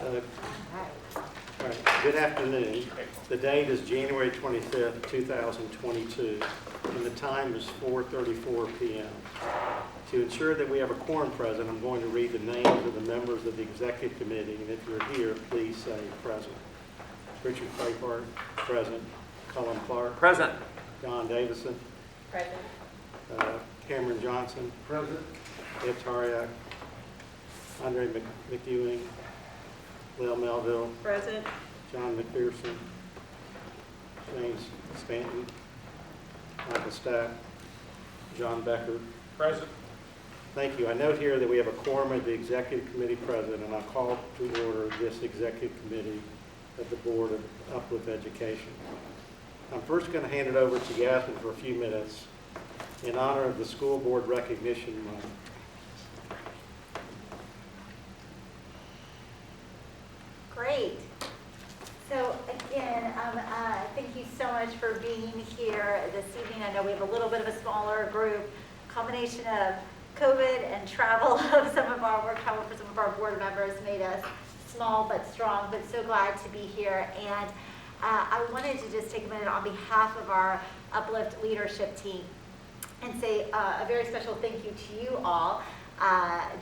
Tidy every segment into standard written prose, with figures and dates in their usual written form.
All right, good afternoon. The date is January 25th, 2022, and the time is 4:34 p.m. To ensure that we have a quorum present, I'm going to read the names of the members of the executive committee, and if you're here, please say present. Richard Claypart, present. Cullen Clark. Present. John Davison. Present. Cameron Johnson. Present. Ed Tariak. Andre McEwing. Lil Melville. Present. John McPherson. James Stanton. Michael Stack. John Becker. Present. Thank you. I note here that we have a quorum of the executive committee present, and I call to order this executive committee of the Board of Uplift Education. I'm first going to hand it over to Yasmin for a few minutes in honor of the School Board Recognition Month. Great. So again, thank you so much for being here this evening. I know we have a little bit of a smaller group, combination of COVID and travel of some of our work travel for some of our board members made us small but strong, but so glad to be here. And I wanted to just take a minute on behalf of our Uplift leadership team and say a very special thank you to you all.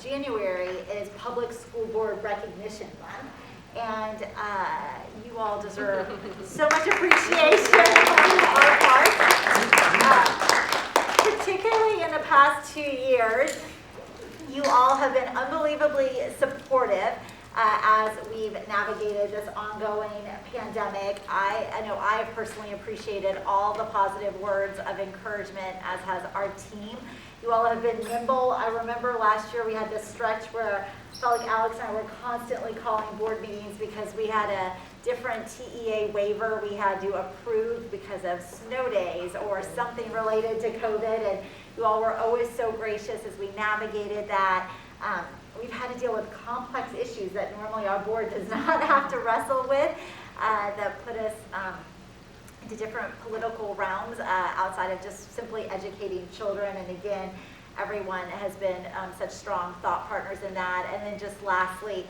January is Public School Board Recognition Month. And you all deserve so much appreciation on our part. Particularly in the past 2 years, you all have been unbelievably supportive as we've navigated this ongoing pandemic. I know I have personally appreciated all the positive words of encouragement, as has our team. You all have been nimble. I remember last year we had this stretch where I felt like Alex and I were constantly calling board meetings because we had a different TEA waiver we had to approve because of snow days or something related to COVID, and you all were always so gracious as we navigated that. We've had to deal with complex issues that normally our board does not have to wrestle with that put us into different political realms outside of just simply educating children. And again, everyone has been such strong thought partners in that. And then just lastly,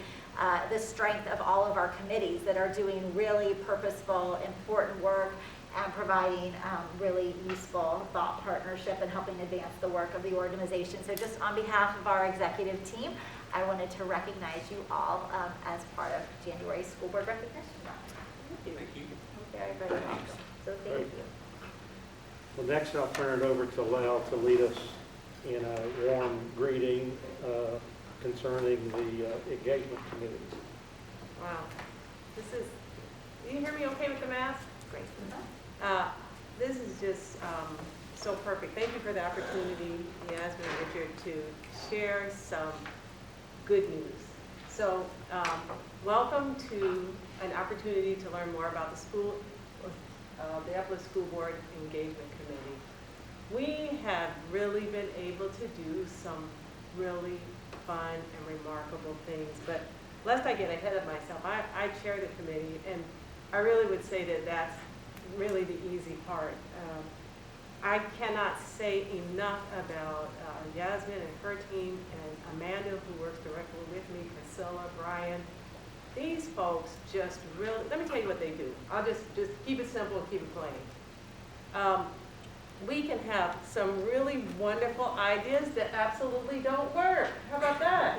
the strength of all of our committees that are doing really purposeful, important work and providing really useful thought partnership and helping advance the work of the organization. So just on behalf of our executive team, I wanted to recognize you all as part of January School Board Recognition Month. Thank you. Very, very welcome. So thank Great. you. Well, next I'll turn it over to Lel to lead us in a warm greeting concerning the engagement committees. Wow. This is, do you hear me okay with the mask? Great. This is just so perfect. Thank you for the opportunity, Yasmin and Richard, to share some good news. So welcome to an opportunity to learn more about the school, the Uplift School Board Engagement Committee. We have really been able to do some really fun and remarkable things, but lest I get ahead of myself, I chair the committee, and I really would say that that's really the easy part. I cannot say enough about Yasmin and her team, and Amanda, who works directly with me, Priscilla, Brian. These folks just really, let me tell you what they do. I'll just keep it simple and keep it plain. We can have some really wonderful ideas that absolutely don't work. How about that?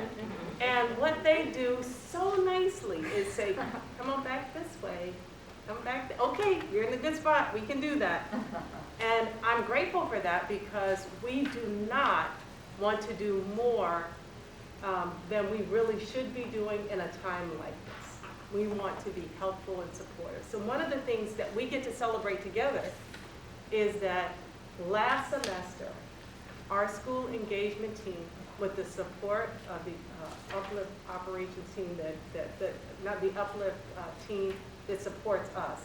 And what they do so nicely is say, come on back this way. Come back, okay, you're in the good spot, we can do that. And I'm grateful for that because we do not want to do more than we really should be doing in a time like this. We want to be helpful and supportive. So one of the things that we get to celebrate together is that last semester, our school engagement team, with the support of the Uplift operations team, not the Uplift team that supports us,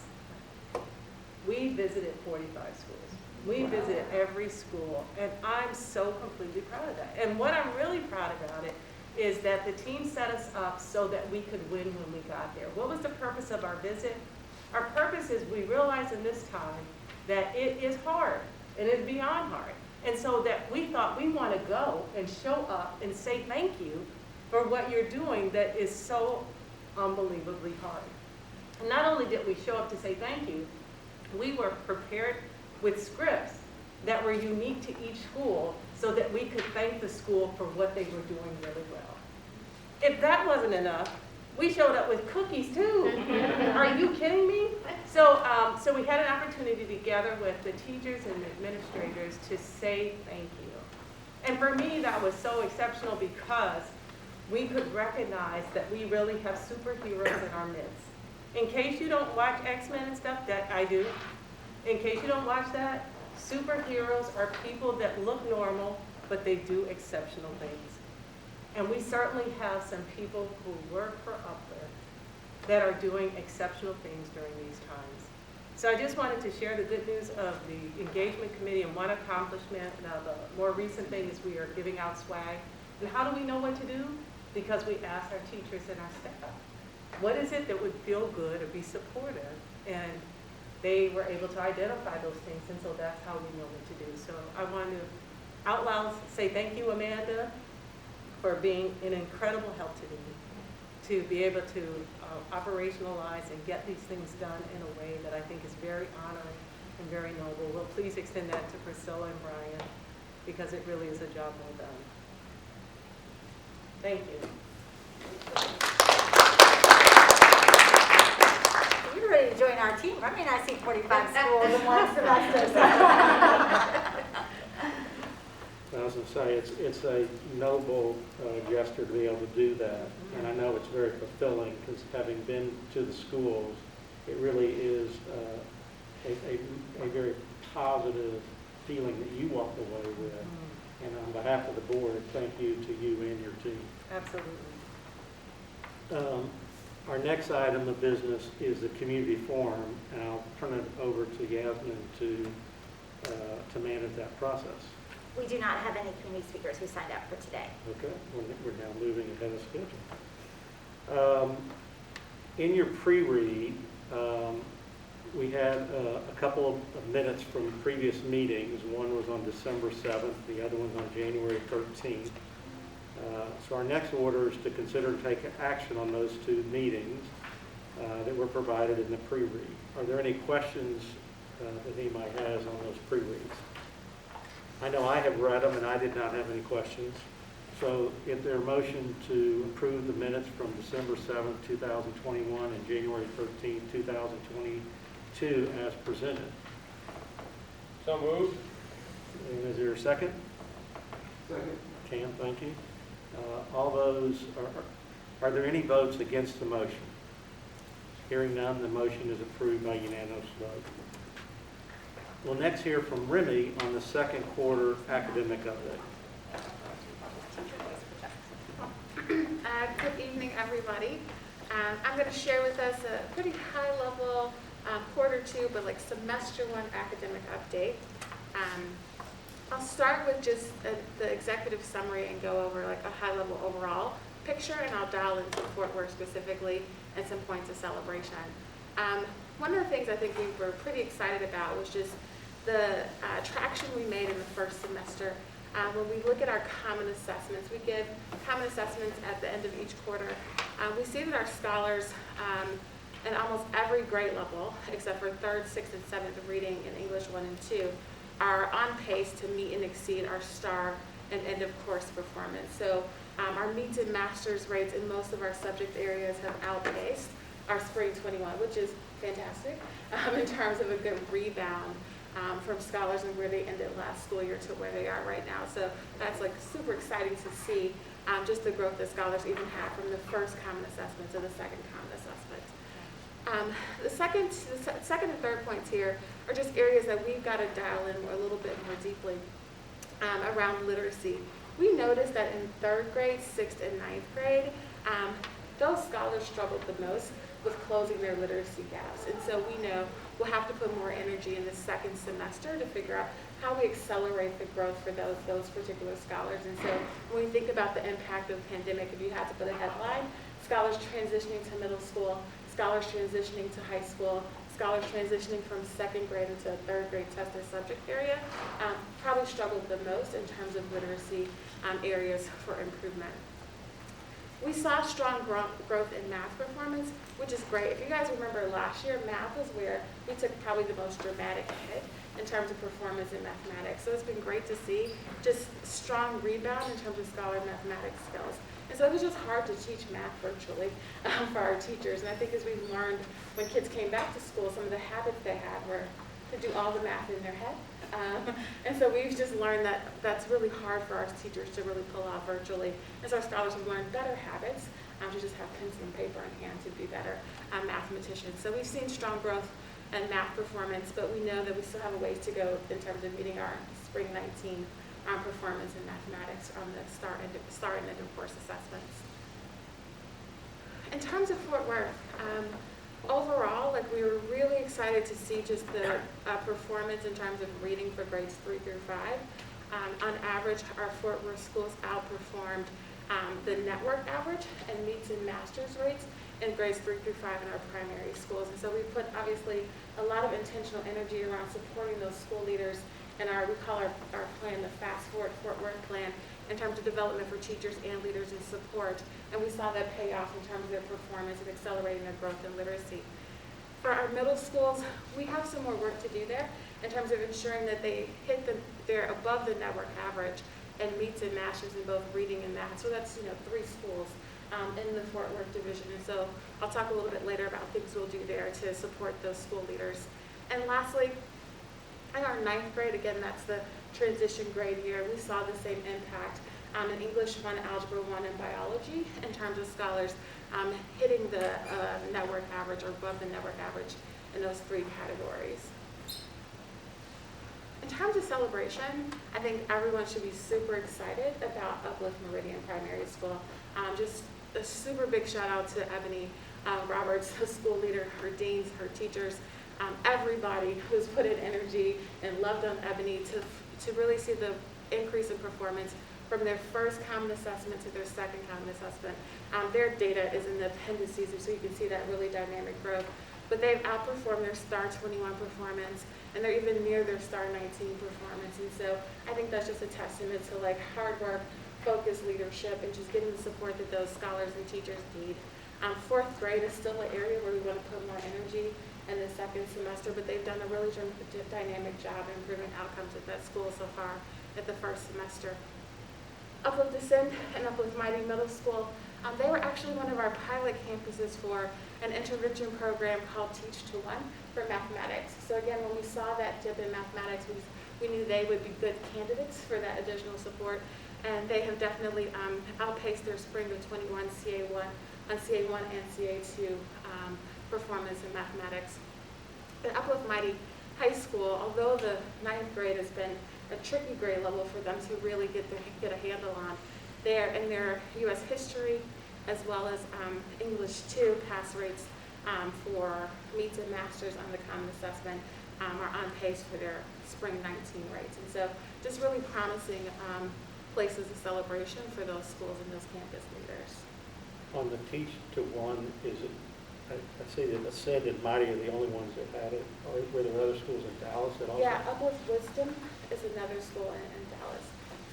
we visited 45 schools. We visited every school, and I'm so completely proud of that. And what I'm really proud about it is that the team set us up so that we could win when we got there. What was the purpose of our visit? Our purpose is we realized in this time that it is hard, and it's beyond hard. And so that we thought we want to go and show up and say thank you for what you're doing that is so unbelievably hard. And not only did we show up to say thank you, we were prepared with scripts that were unique to each school so that we could thank the school for what they were doing really well. If that wasn't enough, we showed up with cookies too. Are you kidding me? So we had an opportunity to gather with the teachers and administrators to say thank you. And for me, that was so exceptional because we could recognize that we really have superheroes in our midst. In case you don't watch X-Men and stuff, that I do. In case you don't watch that, superheroes are people that look normal, but they do exceptional things. And we certainly have some people who work for Uplift that are doing exceptional things during these times. So I just wanted to share the good news of the engagement committee and one accomplishment. Now the more recent thing is we are giving out swag. And how do we know what to do? Because we asked our teachers and our staff, what is it that would feel good or be supportive? And they were able to identify those things, and so that's how we know what to do. So I want to out loud say thank you, Amanda, for being an incredible help to me, to be able to operationalize and get these things done in a way that I think is very honoring and very noble. Well, please extend that to Priscilla and Brian, because it really is a job well done. Thank you. You're ready to join our team. I mean, I see 45 schools in one semester. So. I was going to say, it's a noble gesture to be able to do that. And I know it's very fulfilling because having been to the schools, it really is a very positive feeling that you walk away with. And on behalf of the board, thank you to you and your team. Absolutely. Our next item of business is the community forum, and I'll turn it over to Yasmin to manage that process. We do not have any community speakers who signed up for today. Okay, we're now moving ahead of schedule. In your pre-read, we had a couple of minutes from previous meetings. One was on December 7th, the other one's on January 13th. So our next order is to consider and take action on those two meetings that were provided in the pre-read. Are there any questions that anybody has on those pre-reads? I know I have read them and I did not have any questions. So is there a motion to approve the minutes from December 7th, 2021 and January 13th, 2022 as presented? So moved. And is there a second? Second. Cam, thank you. All those, are there any votes against the motion? Hearing none, the motion is approved by unanimous vote. We'll next hear from Remy on the second quarter academic update. Good evening, everybody. I'm going to share with us a pretty high-level quarter two, but like semester one academic update. I'll start with just the executive summary and go over like a high-level overall picture, and I'll dial into Fort Worth specifically and some points of celebration. One of the things I think we were pretty excited about was just the traction we made in the first semester. When we look at our common assessments, we give common assessments at the end of each quarter. We see that our scholars in almost every grade level, except for 3rd, 6th, and 7th of reading in English 1 and 2, are on pace to meet and exceed our STAR and end of course performance. So our meets and masters rates in most of our subject areas have outpaced our spring 21, which is fantastic in terms of a good rebound from scholars and where they ended last school year to where they are right now. So that's like super exciting to see just the growth that scholars even have from the first common assessment to the second common assessment. The second and third points here are just areas that we've got to dial in a little bit more deeply around literacy. We noticed that in 3rd grade, 6th, and 9th grade, those scholars struggled the most with closing their literacy gaps. And so we know we'll have to put more energy in the second semester to figure out how we accelerate the growth for those particular scholars. And so when we think about the impact of the pandemic, if you had to put a headline, scholars transitioning to middle school, scholars transitioning to high school, scholars transitioning from 2nd grade into a 3rd grade test or subject area, probably struggled the most in terms of literacy areas for improvement. we saw strong growth in math performance, which is great. If you guys remember last year, math was where we took probably the most dramatic hit in terms of performance in mathematics. So it's been great to see just strong rebound in terms of scholar mathematics skills. And so it was just hard to teach math virtually for our teachers. And I think as we learned when kids came back to school, some of the habits they had were to do all the math in their head. And so we've just learned that that's really hard for our teachers to really pull off virtually. And so our scholars have learned better habits to just have pencil and paper in hand to be better mathematicians. So we've seen strong growth in math performance, but we know that we still have a ways to go in terms of meeting our spring 19 performance in mathematics on the STAR and end of course assessments. In terms of Fort Worth, overall, like we were really excited to see just the performance in terms of reading for grades 3 through 5. On average, our Fort Worth schools outperformed the network average and meets and masters rates in grades 3 through 5 in our primary schools. And so we put obviously a lot of intentional energy around supporting those school leaders and we call our plan the Fast Forward Fort Worth plan in terms of development for teachers and leaders in support. And we saw that pay off in terms of their performance and accelerating their growth and literacy. For our middle schools, we have some more work to do there in terms of ensuring that they hit they're above the network average and meets and masters in both reading and math. So that's 3 schools in the Fort Worth division. And so I'll talk a little bit later about things we'll do there to support those school leaders. And lastly, in our 9th grade, again, that's the transition grade year, we saw the same impact in English 1, Algebra 1, and Biology in terms of scholars hitting the network average or above the network average in those 3 categories. In terms of celebration, I think everyone should be super excited about Uplift Meridian Primary School. Just a super big shout out to Ebony Roberts, the school leader, her deans, her teachers, everybody who's put in energy and loved on Ebony to really see the increase in performance from their first common assessment to their second common assessment. Their data is in the appendices, so you can see that really dynamic growth. But they've outperformed their STAR 21 performance, and they're even near their STAR 19 performance. And so I think that's just a testament to like hard work, focused leadership, and just getting the support that those scholars and teachers need. 4th grade is still an area where we want to put more energy in the second semester, but they've done a really dynamic job improving outcomes at that school so far at the first semester. Uplift Ascend and Uplift Mighty Middle School, they were actually one of our pilot campuses for an intervention program called Teach to One for mathematics. So again, when we saw that dip in mathematics, we knew they would be good candidates for that additional support, and they have definitely outpaced their spring of 21 CA1 and CA2 performance in mathematics. At Uplift Mighty High School, although the 9th grade has been a tricky grade level for them to really get a handle on, they're in their U.S. history as well as English 2 pass rates for meets and masters on the common assessment are on pace for their spring 19 rates. And so just really promising places of celebration for those schools and those campus leaders. On the Teach to One, is it, I see that Ascend and Mighty are the only ones that had it, or were there other schools in Dallas that also? Yeah, Uplift Wisdom is another school in Dallas.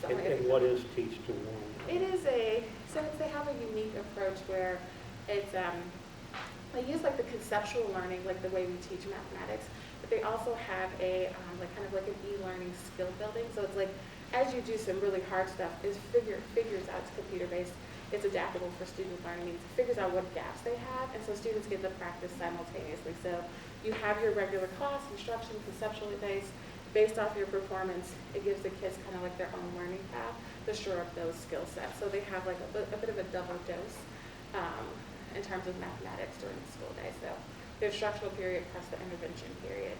So And what is Teach to One? It is they have a unique approach where it's, they use like the conceptual learning, like the way we teach mathematics, but they also have a, kind of like an e-learning skill building. So it's like, as you do some really hard stuff, it figures out, it's computer-based, it's adaptable for student learning, it figures out what gaps they have, and so students get to practice simultaneously. So you have your regular class, instruction, conceptually based off your performance, it gives the kids kind of like their own learning path to shore up those skill sets. So they have like a bit of a double dose in terms of mathematics during the school day. So their instructional period plus the intervention period.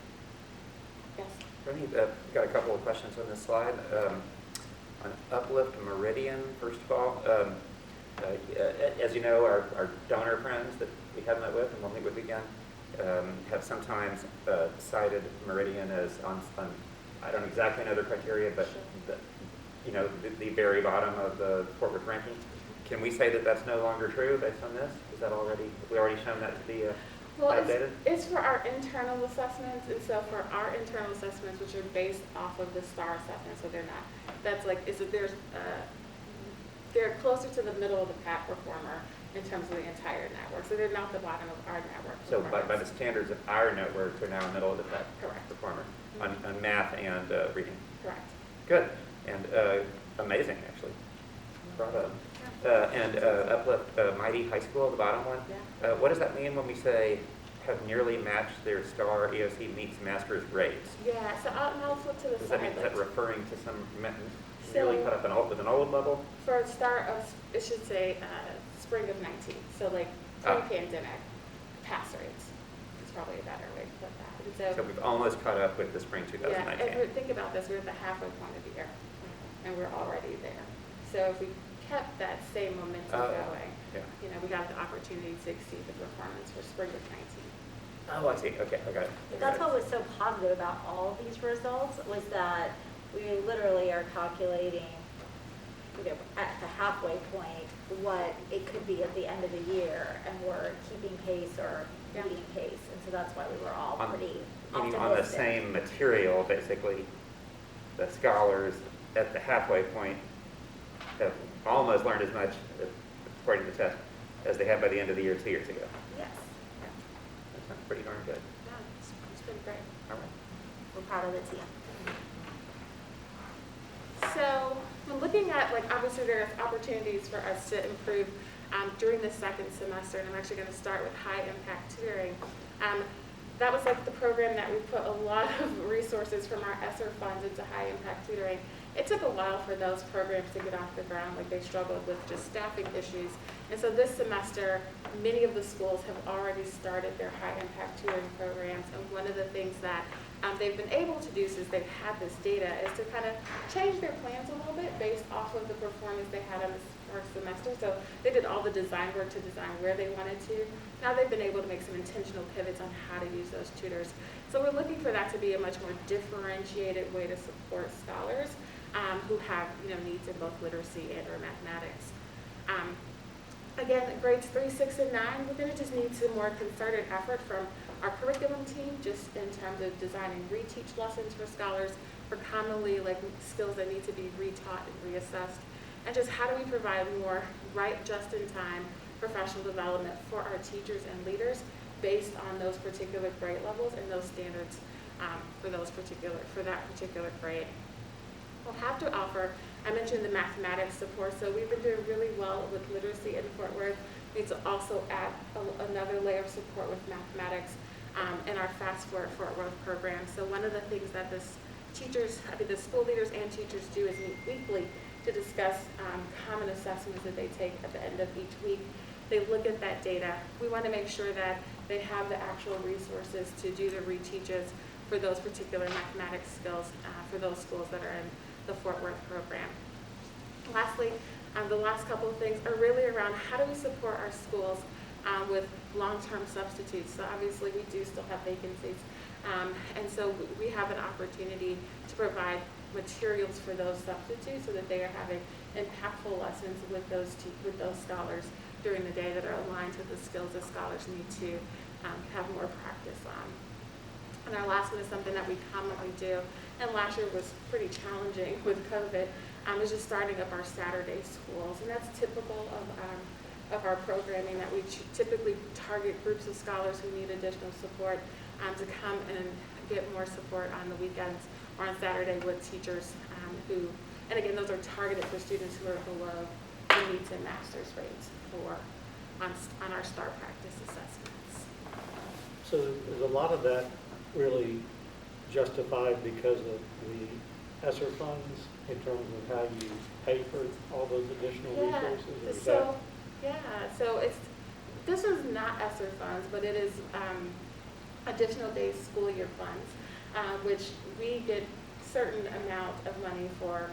Yes? Bernie, got a couple of questions on this slide. On Uplift Meridian, first of all, as you know, our donor friends that we have met with and we'll meet with again have sometimes cited Meridian as on I don't exactly know their criteria, but the very bottom of the Fort Worth ranking. Can we say that that's no longer true based on this? Is that already, have we already shown that to be outdated? It's for our internal assessments, and so for our internal assessments, which are based off of the STAR assessment, so they're not, that's like, there's they're closer to the middle of the pack performer in terms of the entire network. So they're not the bottom of our network. So by the performance. standards of our network, they're now middle of the pack Correct. performer on math and reading. Correct. Good, and amazing, actually. Brought up. And Uplift, Mighty High School, the bottom one. Yeah. What does that mean when we say have nearly matched their STAR EOC meets master's grades? Yeah, so I'll flip to the Is side. that referring to some So- nearly cut up with an old level? For a start of, it should say spring of 19, so like pre-pandemic pass rates is probably a better way to put that. And So we've almost caught up with the spring yeah, 2019. if we think about this, we're at the halfway point of the year, and we're already there. So if we kept that same momentum going, Yeah. you know, we got the opportunity to exceed the performance for spring of 19. Oh, I see. Okay, I got it. That's what was so positive about all of these results, was that we literally are calculating, you know, at the halfway point, what it could be at the end of the year, and we're keeping pace or Yeah. beating pace, and so that's why we were all On- pretty Meaning optimistic. on the same material, basically, the scholars at the halfway point have almost learned as much, according to the test, as they had by the end of the year 2 years ago. Yes, That sounds pretty darn good. Yeah, it's been great. All right. we're proud of the team. So when looking at, like, obviously there's opportunities for us to improve during the second semester, and I'm actually going to start with high impact tutoring. That was like the program that we put a lot of resources from our ESSER funds into high impact tutoring. It took a while for those programs to get off the ground, like they struggled with just staffing issues. And so this semester, many of the schools have already started their high impact tutoring programs, and one of the things that they've been able to do since they've had this data is to kind of change their plans a little bit based off of the performance they had on this first semester. So they did all the design work to design where they wanted to. Now they've been able to make some intentional pivots on how to use those tutors. So we're looking for that to be a much more differentiated way to support scholars who have, you know, needs in both literacy and or mathematics. Again, grades 3, 6, and 9, we're going to just need some more concerted effort from our curriculum team, just in terms of designing reteach lessons for scholars, for commonly like skills that need to be retaught and reassessed, and just how do we provide more right, just-in-time professional development for our teachers and leaders based on those particular grade levels and those standards for that particular grade. We'll have to offer, I mentioned the mathematics support, so we've been doing really well with literacy in Fort Worth. We need to also add another layer of support with mathematics in our Fast Forward Fort Worth program. So one of the things that the school leaders and teachers do is meet weekly to discuss common assessments that they take at the end of each week. They look at that data. We want to make sure that they have the actual resources to do the reteaches for those particular mathematics skills for those schools that are in the Fort Worth program. Lastly, the last couple of things are really around how do we support our schools with long-term substitutes. So obviously we do still have vacancies, and so we have an opportunity to provide materials for those substitutes so that they are having impactful lessons with those scholars during the day that are aligned to the skills that scholars need to have more practice on. And our last one is something that we commonly do, and last year was pretty challenging with COVID, is just starting up our Saturday schools. And that's typical of our programming, that we typically target groups of scholars who need additional support to come and get more support on the weekends or on Saturday with teachers who, and again, those are targeted for students who are below the needs and master's rates on our STAR practice assessments. So is a lot of that really justified because of the ESSER funds in terms of how you pay for all those additional resources? Or is that- So this is not ESSER funds, but it is additional days school year funds, which we get certain amount of money for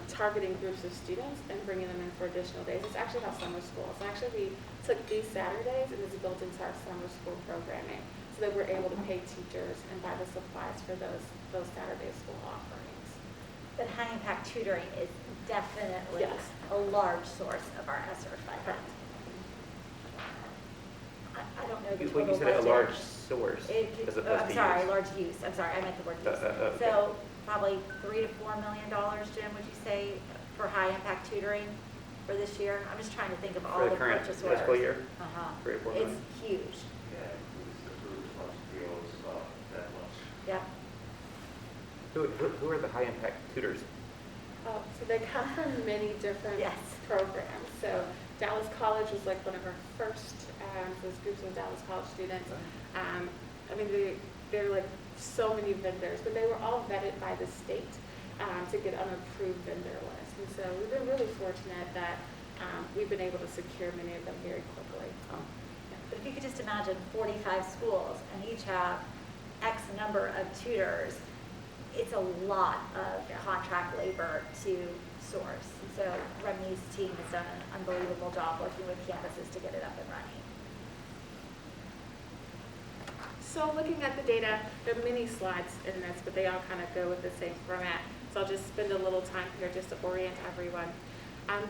targeting groups of students and bringing them in for additional days. It's actually how summer school. So actually we took these Saturdays and it's built into our summer school programming so that we're able to pay teachers and buy the supplies for those Saturday school offerings. But high impact tutoring is definitely Yes. a large source of our ESSER funding. Correct. I don't know the You total said a budget. large source as opposed I'm to sorry, use. large use. I'm sorry, I meant the word use. Okay. So probably $3 to $4 million, Jim, would you say, for high impact tutoring? for this year? I'm just trying to think of all For the the current purchase orders. fiscal year, Uh-huh. 3 or 4 It's million. huge. Yeah, it's the food plus meals, that much. Yep. Who are the high-impact tutors? Oh, so they come from many different Yes. programs. So Dallas College was like one of our first, those groups of Dallas College students. I mean, they're like so many vendors, but they were all vetted by the state to get on an approved vendor list. And so we've been really fortunate that we've been able to secure many of them very quickly. But if you could just imagine 45 schools and each have X number of tutors, it's a lot of contract labor to source. So Remy's team has done an unbelievable job working with campuses to get it up and running. So looking at the data, there are many slides in this, but they all kind of go with the same format. So I'll just spend a little time here just to orient everyone.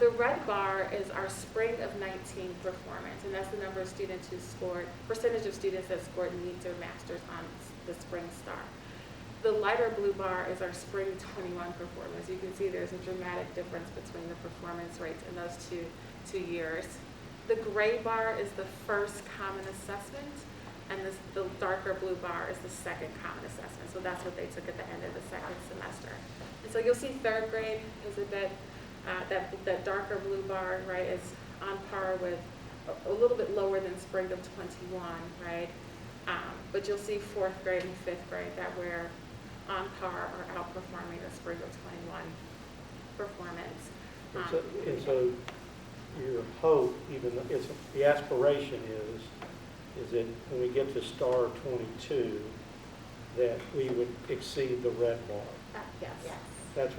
The red bar is our spring of 19 performance, and that's the number of students who scored, percentage of students that scored needs or masters on the spring star. The lighter blue bar is our spring 21 performance. You can see there's a dramatic difference between the performance rates in those two years. The gray bar is the first common assessment, and the darker blue bar is the second common assessment. So that's what they took at the end of the second semester. And so you'll see third grade is a bit, that darker blue bar, right, is on par with a little bit lower than spring of 21, right? But you'll see fourth grade and fifth grade that we're on par or outperforming the spring of 21 performance. And so your hope, even though it's, the aspiration is that when we get to star 22, that we would exceed the red bar. Yes. Yes. That's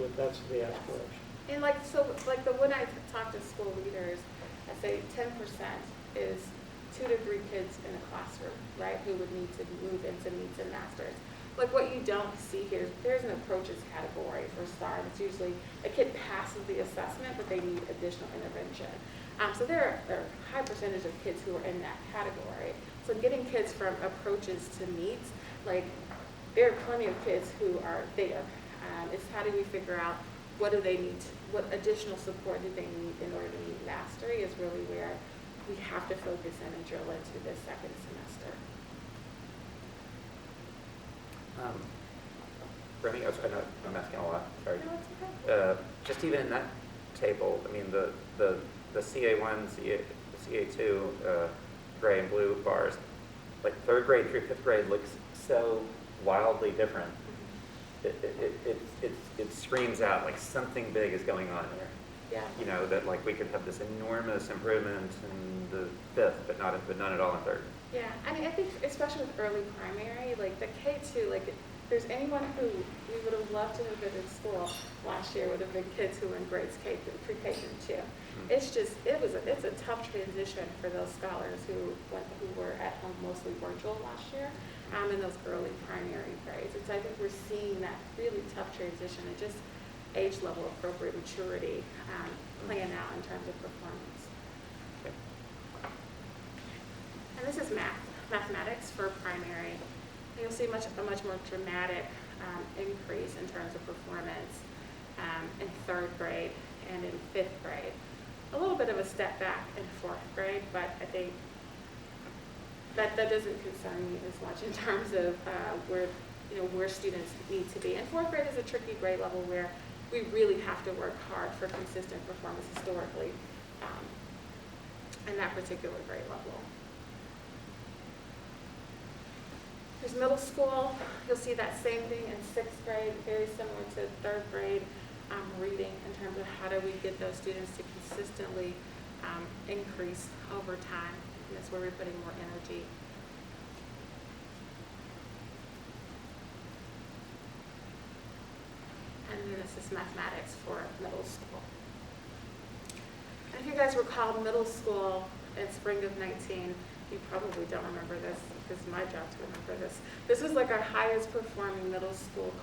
the aspiration. And when I talk to school leaders, I say 10% is 2 to 3 kids in a classroom, right, who would need to move into needs and masters. Like what you don't see here is there's an approaches category for STAR. It's usually a kid passes the assessment, but they need additional intervention. So there are a high percentage of kids who are in that category. So getting kids from approaches to needs, like there are plenty of kids who are there. It's how do we figure out what do they need, what additional support do they need in order to meet mastery is really where we have to focus in and drill into this second semester. Remy, I know I'm asking a lot, sorry. No, it's okay. Just even in that table, I mean, the CA1, CA2, gray and blue bars, like third grade through fifth grade looks so wildly different. It screams out like something big is going on here. Yeah. You know, that like we could have this enormous improvement in the fifth, but none at all in third. Yeah, I mean, I think especially with early primary, like the K2, like if there's anyone who we would have loved to have been in school last year would have been kids who were in grades K through pre-K through 2. It's just, it's a tough transition for those scholars who were at home mostly virtual last year in those early primary grades. And so I think we're seeing that really tough transition and just age level appropriate maturity playing out in terms of performance. Okay. And this is mathematics for primary. You'll see a much more dramatic increase in terms of performance in third grade and in fifth grade. A little bit of a step back in fourth grade, but I think that doesn't concern me as much in terms of where students need to be. And fourth grade is a tricky grade level where we really have to work hard for consistent performance historically in that particular grade level. There's middle school. You'll see that same thing in sixth grade, very similar to third grade reading in terms of how do we get those students to consistently increase over time. And that's where we're putting more energy. And then this is mathematics for middle school. And if you guys recall middle school in spring of 19, you probably don't remember this. It's my job to remember this. This was like our highest performing middle school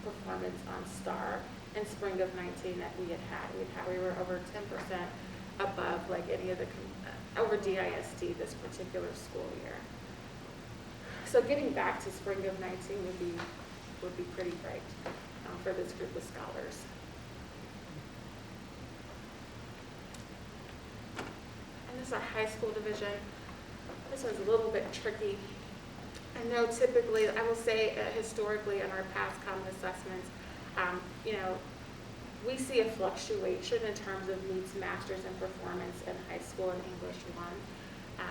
performance on STAR in spring of 19 that we had. We were over 10% above like any of the, over DISD this particular school year. So getting back to spring of 19 would be pretty great for this group of scholars. This is our high school division. This one's a little bit tricky. I know typically, I will say historically in our past common assessments, we see a fluctuation in terms of meets, masters, and performance in high school in English 1. I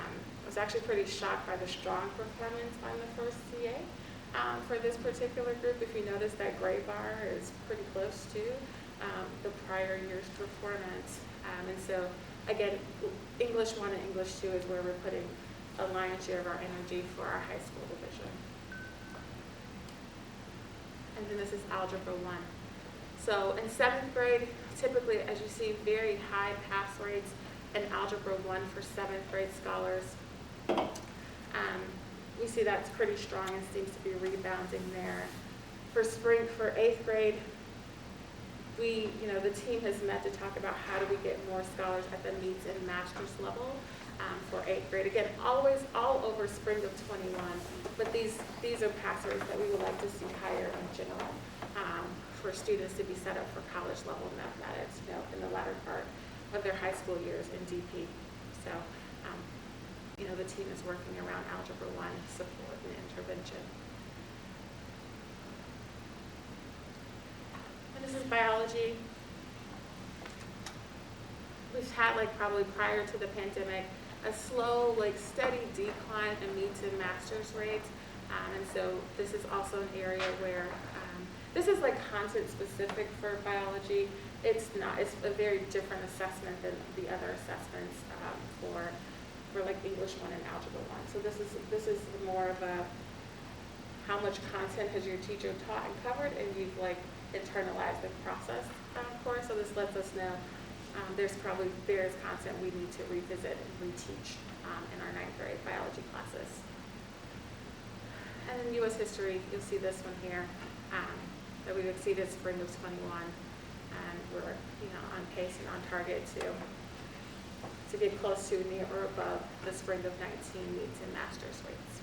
was actually pretty shocked by the strong performance on the first CA. For this particular group, if you notice, that gray bar is pretty close to the prior year's performance. And so, again, English 1 and English 2 is where we're putting a lion's share of our energy for our high school division. And then this is Algebra 1. So in 7th grade, typically, as you see, very high pass rates in Algebra 1 for 7th grade scholars. We see that's pretty strong and seems to be rebounding there. For 8th grade, the team has met to talk about how do we get more scholars at the meets and masters level for 8th grade. Again, always all over spring of 21, but these are pass rates that we would like to see higher in general for students to be set up for college level mathematics, in the latter part of their high school years in DP. So, the team is working around Algebra 1 support and intervention. And this is biology. We've had, probably prior to the pandemic, a slow, steady decline in meets and masters rates. And so this is also an area where, this is content specific for biology. It's a very different assessment than the other assessments for English 1 and Algebra 1. So this is more of a, how much content has your teacher taught and covered, and you've internalized the process course. So this lets us know there's content we need to revisit and reteach in our 9th grade biology classes. And then U.S. history, you'll see this one here, that we've exceeded spring of 21, and we're on pace and on target to get close to, near, or above the spring of 19 meets and masters rates.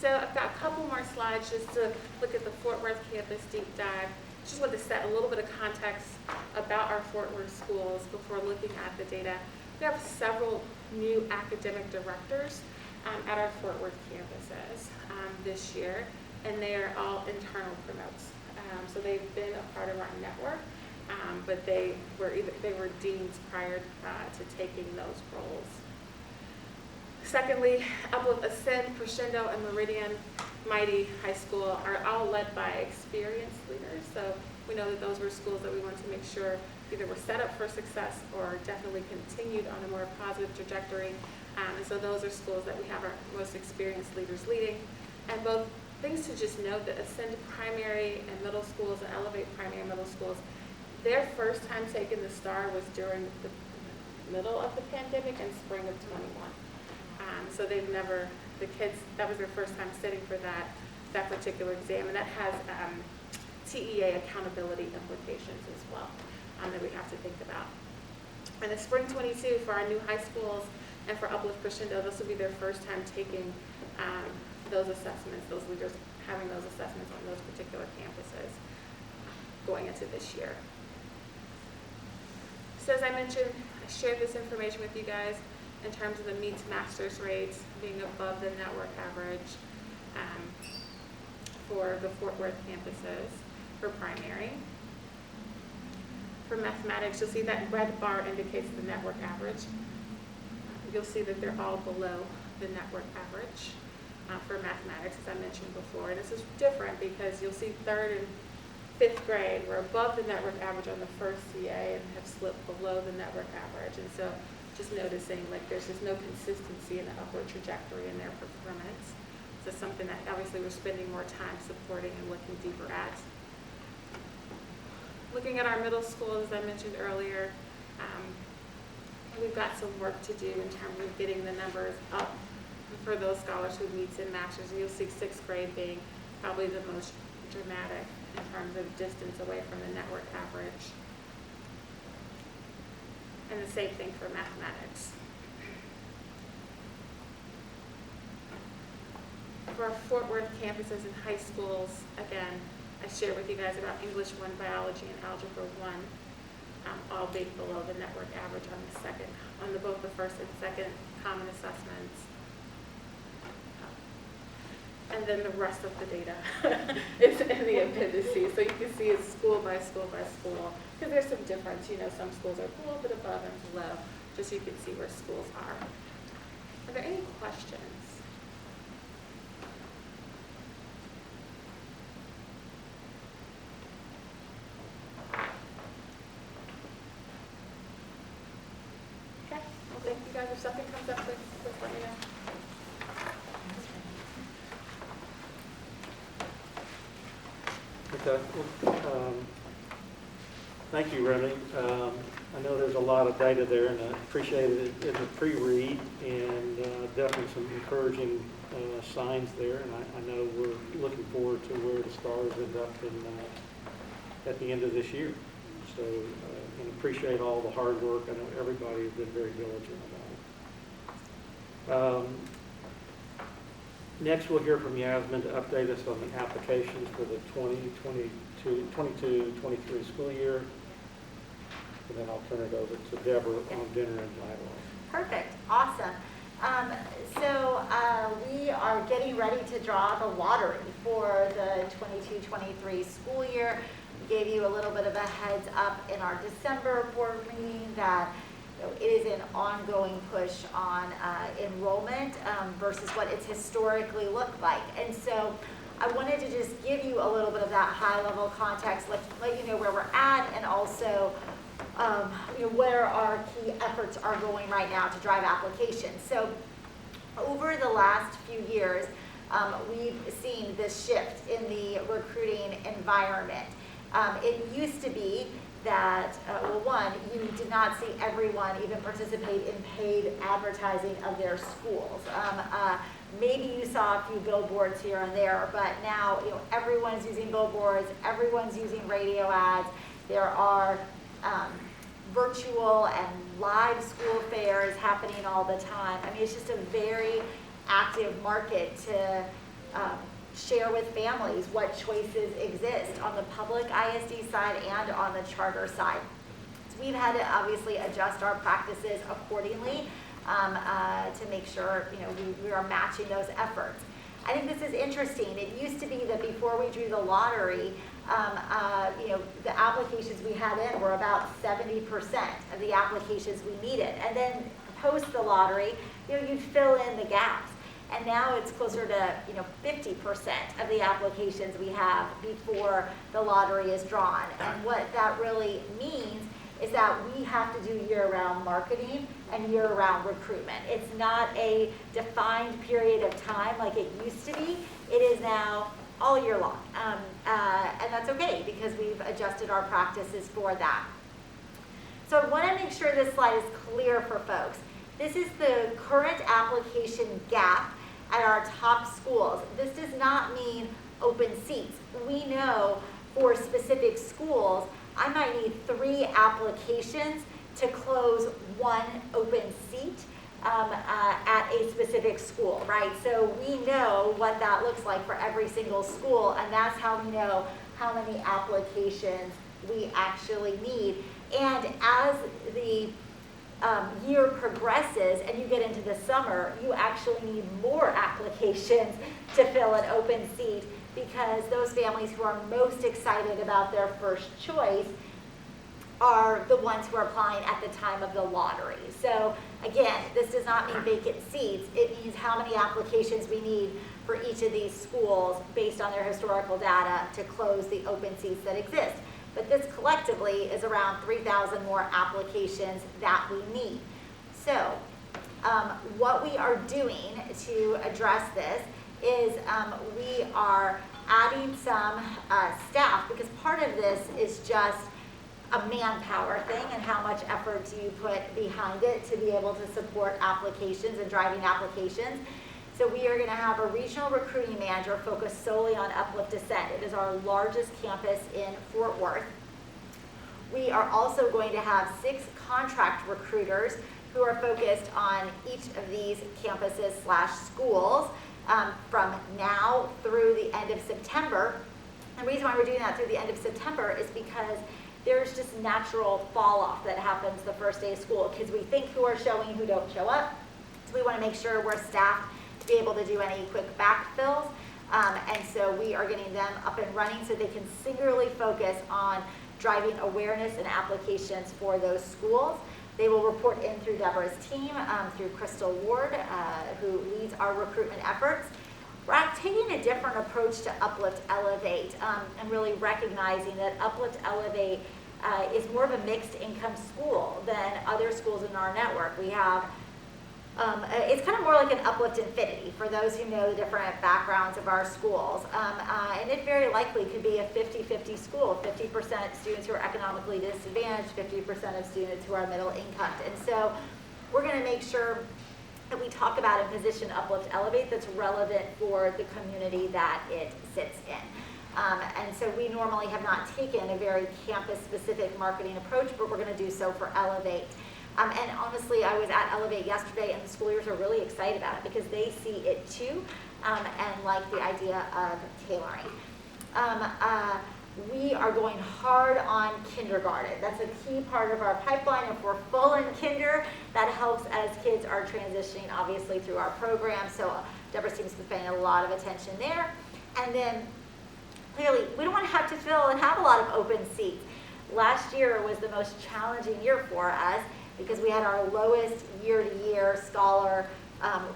So I've got a couple more slides just to look at the Fort Worth campus deep dive. Just want to set a little bit of context about our Fort Worth schools before looking at the data. We have several new academic directors at our Fort Worth campuses this year, and they are all internal promotes. So they've been a part of our network, but they were deemed prior to taking those roles. Secondly, Uplift, Ascend, Crescendo, and Meridian Mighty High School are all led by experienced leaders. So we know that those were schools that we want to make sure either were set up for success or definitely continued on a more positive trajectory. And so those are schools that we have our most experienced leaders leading. And both things to just note that Ascend primary and middle schools and Elevate primary and middle schools, their first time taking the STAR was during the middle of the pandemic in spring of 21. So they've never, the kids, that was their first time sitting for that particular exam, and that has TEA accountability implications as well that we have to think about. And the spring 22 for our new high schools and for Uplift Crescendo, this will be their first time taking those assessments, those leaders having those assessments on those particular campuses going into this year. So as I mentioned, I shared this information with you guys in terms of the meets masters rates being above the network average for the Fort Worth campuses for primary. For mathematics, you'll see that red bar indicates the network average. You'll see that they're all below the network average for mathematics, as I mentioned before. And this is different because you'll see 3rd and 5th grade, we're above the network average on the first CA and have slipped below the network average. And so just noticing there's just no consistency in the upward trajectory in their performance. So something that obviously we're spending more time supporting and looking deeper at. Looking at our middle schools, as I mentioned earlier, we've got some work to do in terms of getting the numbers up for those scholars who meets in masters. And you'll see 6th grade being probably the most dramatic in terms of distance away from the network average. And the same thing for mathematics. For our Fort Worth campuses and high schools, again, I shared with you guys about English 1 biology and Algebra 1. albeit below the network average on both the first and second common assessments. And then the rest of the data is in the appendices. So you can see it's school by school by school, because there's some difference. Some schools are a little bit above and below, just so you can see where schools are. Are there any questions? Okay, well, thank you guys. If something comes up, please let me know. Okay. Thank you, Remy. I know there's a lot of data there, and I appreciate it as a pre-read, and definitely some encouraging signs there. And I know we're looking forward to where the stars end up at the end of this year. So, and appreciate all the hard work. I know everybody has been very diligent about it. Next, we'll hear from Yasmin to update us on the applications for the 22-23 school year. And then I'll turn it over to Deborah on dinner and dialogue. Perfect, awesome. So we are getting ready to draw the lottery for the 22-23 school year. We gave you a little bit of a heads up in our December board meeting that it is an ongoing push on enrollment versus what it's historically looked like. And so I wanted to just give you a little bit of that high level context, let you know where we're at, and also where our key efforts are going right now to drive applications. So over the last few years, we've seen this shift in the recruiting environment. It used to be that, you did not see everyone even participate in paid advertising of their schools. Maybe you saw a few billboards here and there, but now everyone's using billboards, everyone's using radio ads. There are virtual and live school fairs happening all the time. I mean, it's just a very active market to share with families what choices exist on the public ISD side and on the charter side. So we've had to obviously adjust our practices accordingly to make sure we are matching those efforts. I think this is interesting. It used to be that before we drew the lottery, the applications we had in were about 70% of the applications we needed. And then post the lottery, you'd fill in the gaps. And now it's closer to 50% of the applications we have before the lottery is drawn. And what that really means is that we have to do year-round marketing and year-round recruitment. It's not a defined period of time like it used to be. It is now all year long. And that's okay because we've adjusted our practices for that. So I want to make sure this slide is clear for folks. This is the current application gap at our top schools. This does not mean open seats. We know for specific schools, I might need 3 applications to close 1 open seat at a specific school, right? So we know what that looks like for every single school, and that's how we know how many applications we actually need. And as the year progresses and you get into the summer, you actually need more applications to fill an open seat because those families who are most excited about their first choice are the ones who are applying at the time of the lottery. So again, this does not mean vacant seats. It means how many applications we need for each of these schools based on their historical data to close the open seats that exist. But this collectively is around 3,000 more applications that we need. So what we are doing to address this is we are adding some staff because part of this is just a manpower thing and how much effort do you put behind it to be able to support applications and driving applications. So we are going to have a regional recruiting manager focused solely on Uplift Ascend. It is our largest campus in Fort Worth. We are also going to have 6 contract recruiters who are focused on each of these campuses / schools from now through the end of September. The reason why we're doing that through the end of September is because there's just natural fall off that happens the first day of school. Kids we think who are showing who don't show up. So we want to make sure we're staffed to be able to do any quick backfills. And so we are getting them up and running so they can singularly focus on driving awareness and applications for those schools. They will report in through Deborah's team, through Crystal Ward, who leads our recruitment efforts. We're taking a different approach to Uplift Elevate, and really recognizing that Uplift Elevate is more of a mixed income school than other schools in our network. We have, it's kind of more like an Uplift Infinity for those who know the different backgrounds of our schools. And it very likely could be a 50-50 school, 50% students who are economically disadvantaged, 50% of students who are middle income. And so we're going to make sure that we talk about and position Uplift Elevate that's relevant for the community that it sits in. And so we normally have not taken a very campus-specific marketing approach, but we're going to do so for Elevate. And honestly, I was at Elevate yesterday, and the school leaders are really excited about it because they see it too, and like the idea of tailoring. We are going hard on kindergarten. That's a key part of our pipeline. If we're full in kinder, that helps as kids are transitioning, obviously, through our program. So Deborah seems to be paying a lot of attention there. And then, clearly, we don't want to have to fill and have a lot of open seats. Last year was the most challenging year for us because we had our lowest year-to-year scholar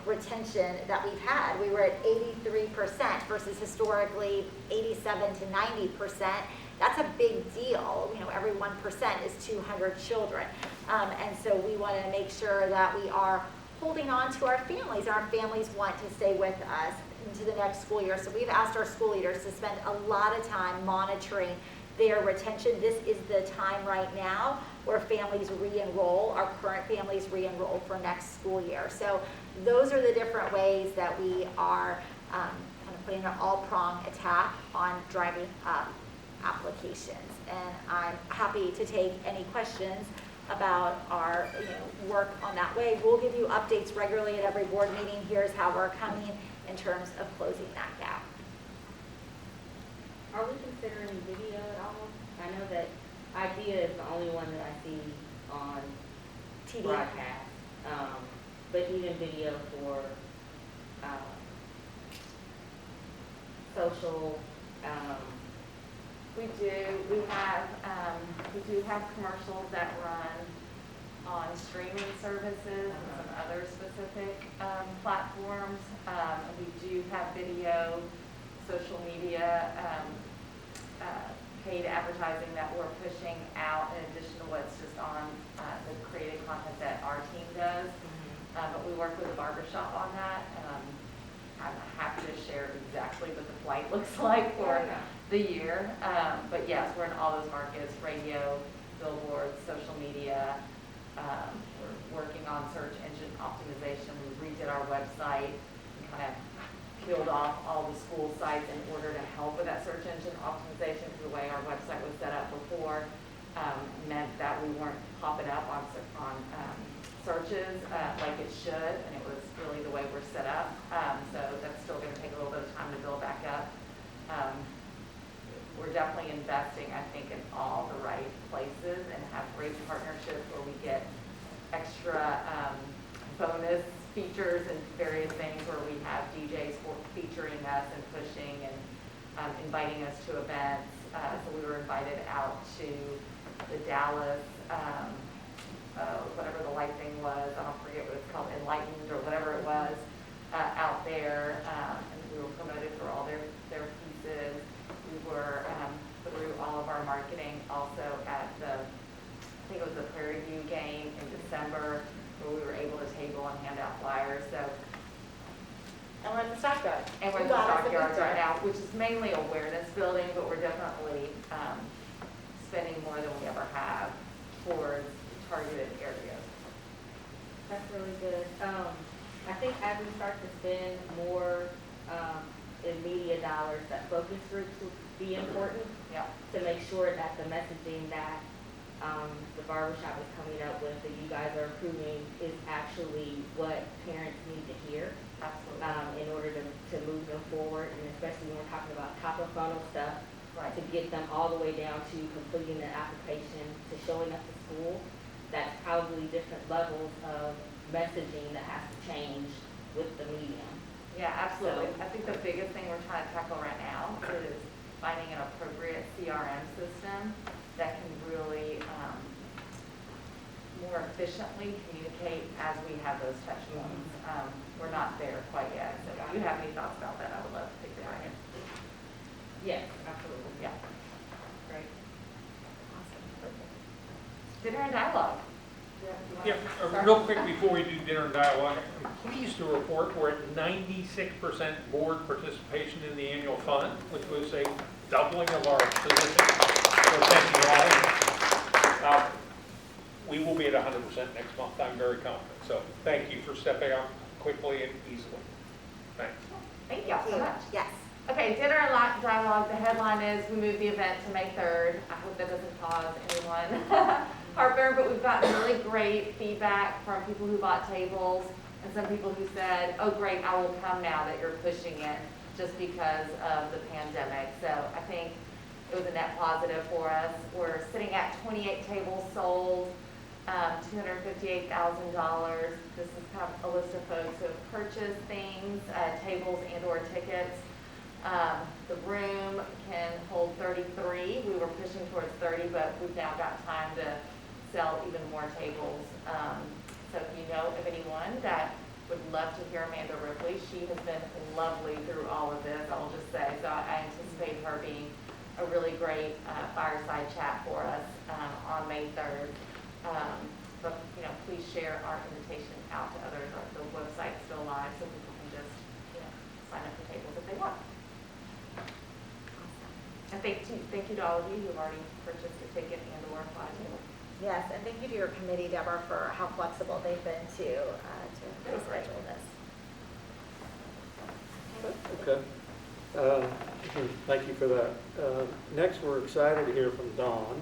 retention that we've had. We were at 83% versus historically 87 to 90%. That's a big deal. You know, every 1% is 200 children. And so we want to make sure that we are holding on to our families. Our families want to stay with us into the next school year. So we've asked our school leaders to spend a lot of time monitoring their retention. This is the time right now where families re-enroll, our current families re-enroll for next school year. So those are the different ways that we are kind of putting an all-prong attack on driving up applications. And I'm happy to take any questions about our work on that way. We'll give you updates regularly at every board meeting. Here's how we're coming in terms of closing that gap. Are we considering video at all? I know that IDEA is the only one that I see on TV. broadcast, but even video for social. We do have commercials that run on streaming services and some other specific platforms. We do have video, social media, paid advertising that we're pushing out in addition to what's just on the creative content that our team does. But we work with a barbershop on that. I'm happy to share exactly what the flight looks like for the year. But yes, we're in all those markets: radio, billboards, social media. We're working on search engine optimization. We redid our website and kind of peeled off all the school sites in order to help with that search engine optimization, because the way our website was set up before meant that we weren't popping up on searches like it should, and it was really the way we're set up. So that's still going to take a little bit of time to build back up. We're definitely investing, I think, in all the right places and have great partnerships where we get extra bonus features and various things where we have DJs featuring us and pushing and inviting us to events. So we were invited out to the Dallas, whatever the light thing was, I don't forget what it's called, Enlightened or whatever it was, out there. And we were promoted through all their pieces. We were through all of our marketing also at I think it was the Prairie View game in December, where we were able to table and hand out flyers. So, And we're in the stockyard. and we're in the stockyards right now, which is mainly awareness building, but we're definitely spending more than we ever have towards targeted areas. That's really good. I think as we start to spend more in media dollars, that focus groups will be important Yeah. to make sure that the messaging that the barbershop is coming up with, that you guys are approving, is actually what parents need to hear Absolutely. in order to move them forward, and especially when we're talking about top of funnel stuff right, to get them all the way down to completing the application, to showing up to school. That's probably different levels of messaging that has to change with the medium. Yeah, absolutely. I think the biggest thing we're trying to tackle right now is finding an appropriate CRM system that can really more efficiently communicate as we have those touch points. We're not there quite yet. So if you have any thoughts about that, I would love to pick your brain. Yes, absolutely. Yeah. Great. Dinner and dialogue. Yeah, real quick before we do dinner and dialogue, I'm pleased to report we're at 96% board participation in the annual fund, which was a doubling of our position. So thank you all. We will be at 100% next month. I'm very confident. So thank you for stepping up quickly and easily. Thanks. Thank you all so much. Yes. Okay, dinner and dialogue. The headline is we moved the event to May 3rd. I hope that doesn't cause anyone heartburn, but we've gotten really great feedback from people who bought tables and some people who said, oh great, I will come now that you're pushing it just because of the pandemic. So I think it was a net positive for us. We're sitting at 28 tables sold, $258,000. This is kind of a list of folks who have purchased things, tables and or tickets. The room can hold 33. We were pushing towards 30, but we've now got time to sell even more tables. So if you know of anyone that would love to hear Amanda Ripley, she has been lovely through all of this, I'll just say. So I anticipate her being a really great fireside chat for us on May 3rd. But please share our invitation out to others. The website's still live, so people can just sign up for tables if they want. And thank you to all of you who have already purchased a ticket and or a fly table. Yes, and thank you to your committee, Deborah, for how flexible they've been to reschedule this. Okay. Thank you for that. Next, we're excited to hear from Dawn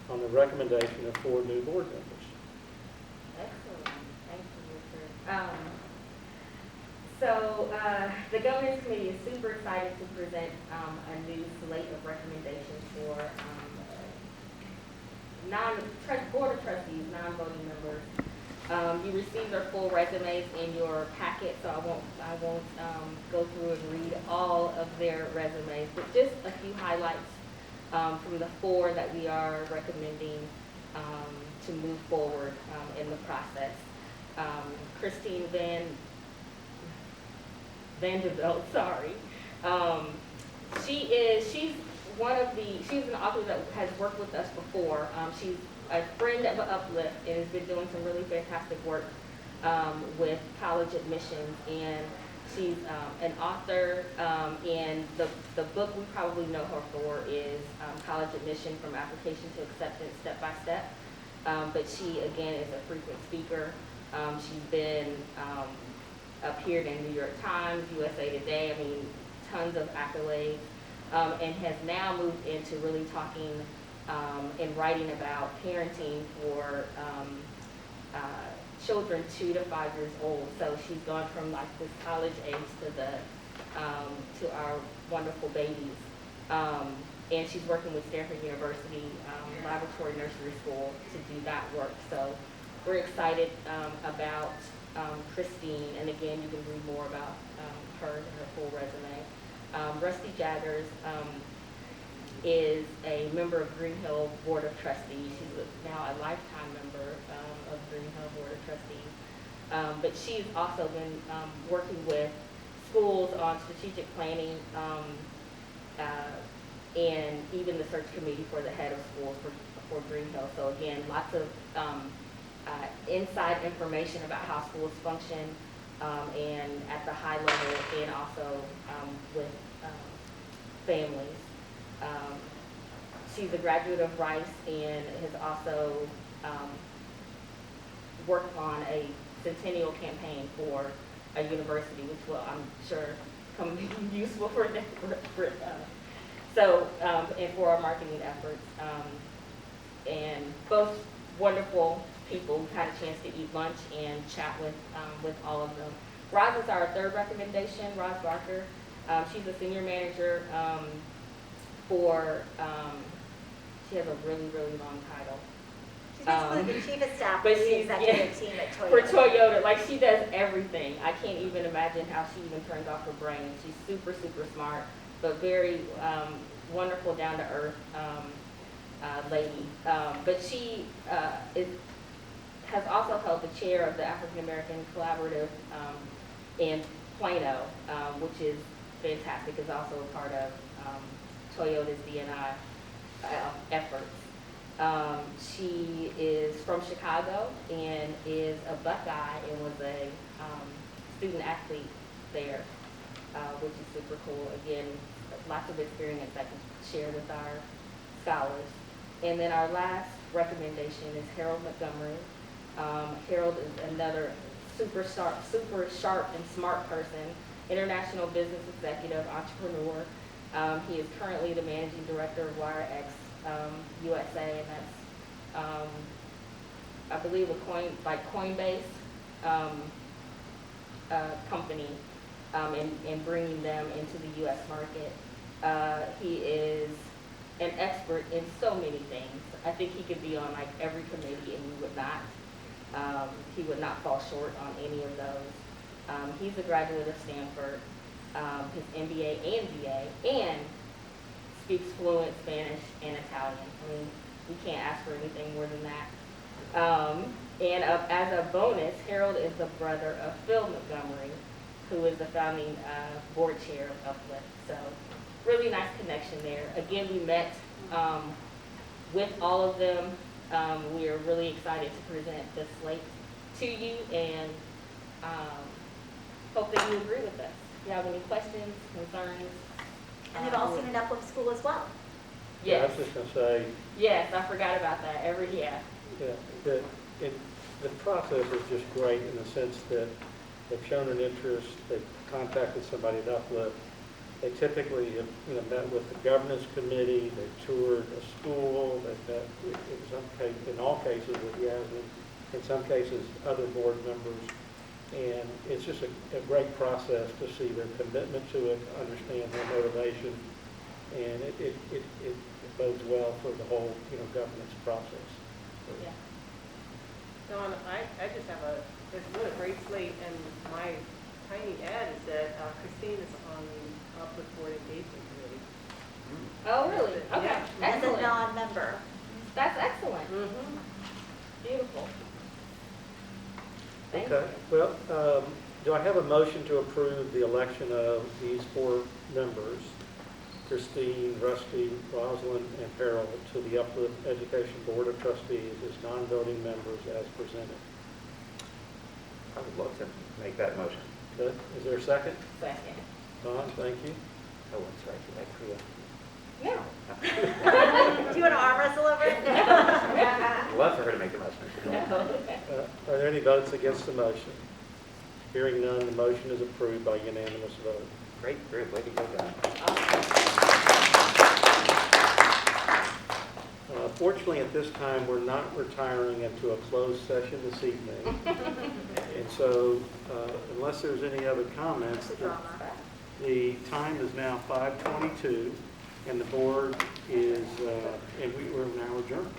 on the recommendation of 4 new board members. Excellent. Thank you, Richard. So the governance committee is super excited to present a new slate of recommendations for board of trustees, non-voting members. You received their full resumes in your packet, so I won't go through and read all of their resumes, but just a few highlights from the 4 that we are recommending to move forward in the process. Christine Vanderbilt, sorry. She's an author that has worked with us before. She's a friend of Uplift and has been doing some really fantastic work with college admissions, and she's an author, and the book we probably know her for is College Admission from Application to Acceptance Step by Step. But she, again, is a frequent speaker. She's been appeared in New York Times, USA Today, I mean, tons of accolades, and has now moved into really talking and writing about parenting for children 2 to 5 years old. So she's gone from like this college age to our wonderful babies. And she's working with Stanford University Laboratory Nursery School to do that work. So we're excited about Christine, and again, you can read more about her and her full resume. Rusty Jaggers is a member of Green Hill Board of Trustees. She's now a lifetime member of Green Hill Board of Trustees. But she's also been working with schools on strategic planning and even the search committee for the head of schools for Green Hill. So again, lots of inside information about how schools function and at the high level, and also with families. She's a graduate of Rice and has also worked on a centennial campaign for a university, which will, I'm sure, come useful for and for our marketing efforts. And both wonderful people. We've had a chance to eat lunch and chat with all of them. Roz is our 3rd recommendation, Roz Barker. She's a senior manager for, she has a really, really long title. She's basically the chief of staff for but the she's- executive team at For Toyota. Toyota, like she does everything. I can't even imagine how she even turns off her brain. She's super, super smart, but very wonderful, down to earth lady. But she has also held the chair of the African American Collaborative in Plano, which is fantastic. It's also a part of Toyota's D&I efforts. She is from Chicago and is a Buckeye and was a student athlete there, which is super cool. Again, lots of experience I can share with our scholars. And then our last recommendation is Harold Montgomery. Harold is another super sharp and smart person, international business executive, entrepreneur. He is currently the managing director of WireX USA, and that's, I believe, Coinbase company, and bringing them into the U.S. market. He is an expert in so many things. I think he could be on like every committee, and we would not. He would not fall short on any of those. He's a graduate of Stanford, his MBA and BA, and speaks fluent Spanish and Italian. I mean, you can't ask for anything more than that. As a bonus, Harold is the brother of Phil Montgomery, who is the founding board chair of Uplift. So really nice connection there. Again, we met with all of them. We are really excited to present this slate to you, and hope that you agree with us. If you have any questions, concerns. And they've all seen an Uplift school as well. Yeah, I Yes, was just gonna say, yes, I forgot about that. yeah, the process is just great in the sense that they've shown an interest, they've contacted somebody at Uplift. They typically have, met with the governance committee, they've toured a school, they've met, in all cases with Yasmin, in some cases other board members. And it's just a great process to see their commitment to it, understand their motivation, and it bodes well for the whole, governance process. Yeah. Dawn, I just have what a great slate, and my tiny add is that Christine is on the Uplift Board Engagement Committee. Oh, really? Okay, Yeah. As a excellent. non-member. That's excellent. Mm-hmm. Beautiful. Thank Okay, you. well, do I have a motion to approve the election of these 4 members, Christine, Rusty, Rosalind, and Harold, to the Uplift Education Board of Trustees as non-voting members as presented? I would love to make that motion. Okay, is there a second? Second. Don, thank you. Oh, I'm sorry, should I create? No. Do you want to arm wrestle over it? I'd love for her to make the motion. Are there any votes against the motion? Hearing none, the motion is approved by unanimous vote. Great group, way to go, Don. Fortunately, at this time, we're not retiring into a closed session this evening. And so, unless there's any other comments, It's a drama. the time is now 5:22, and the board is, and we're now adjourned.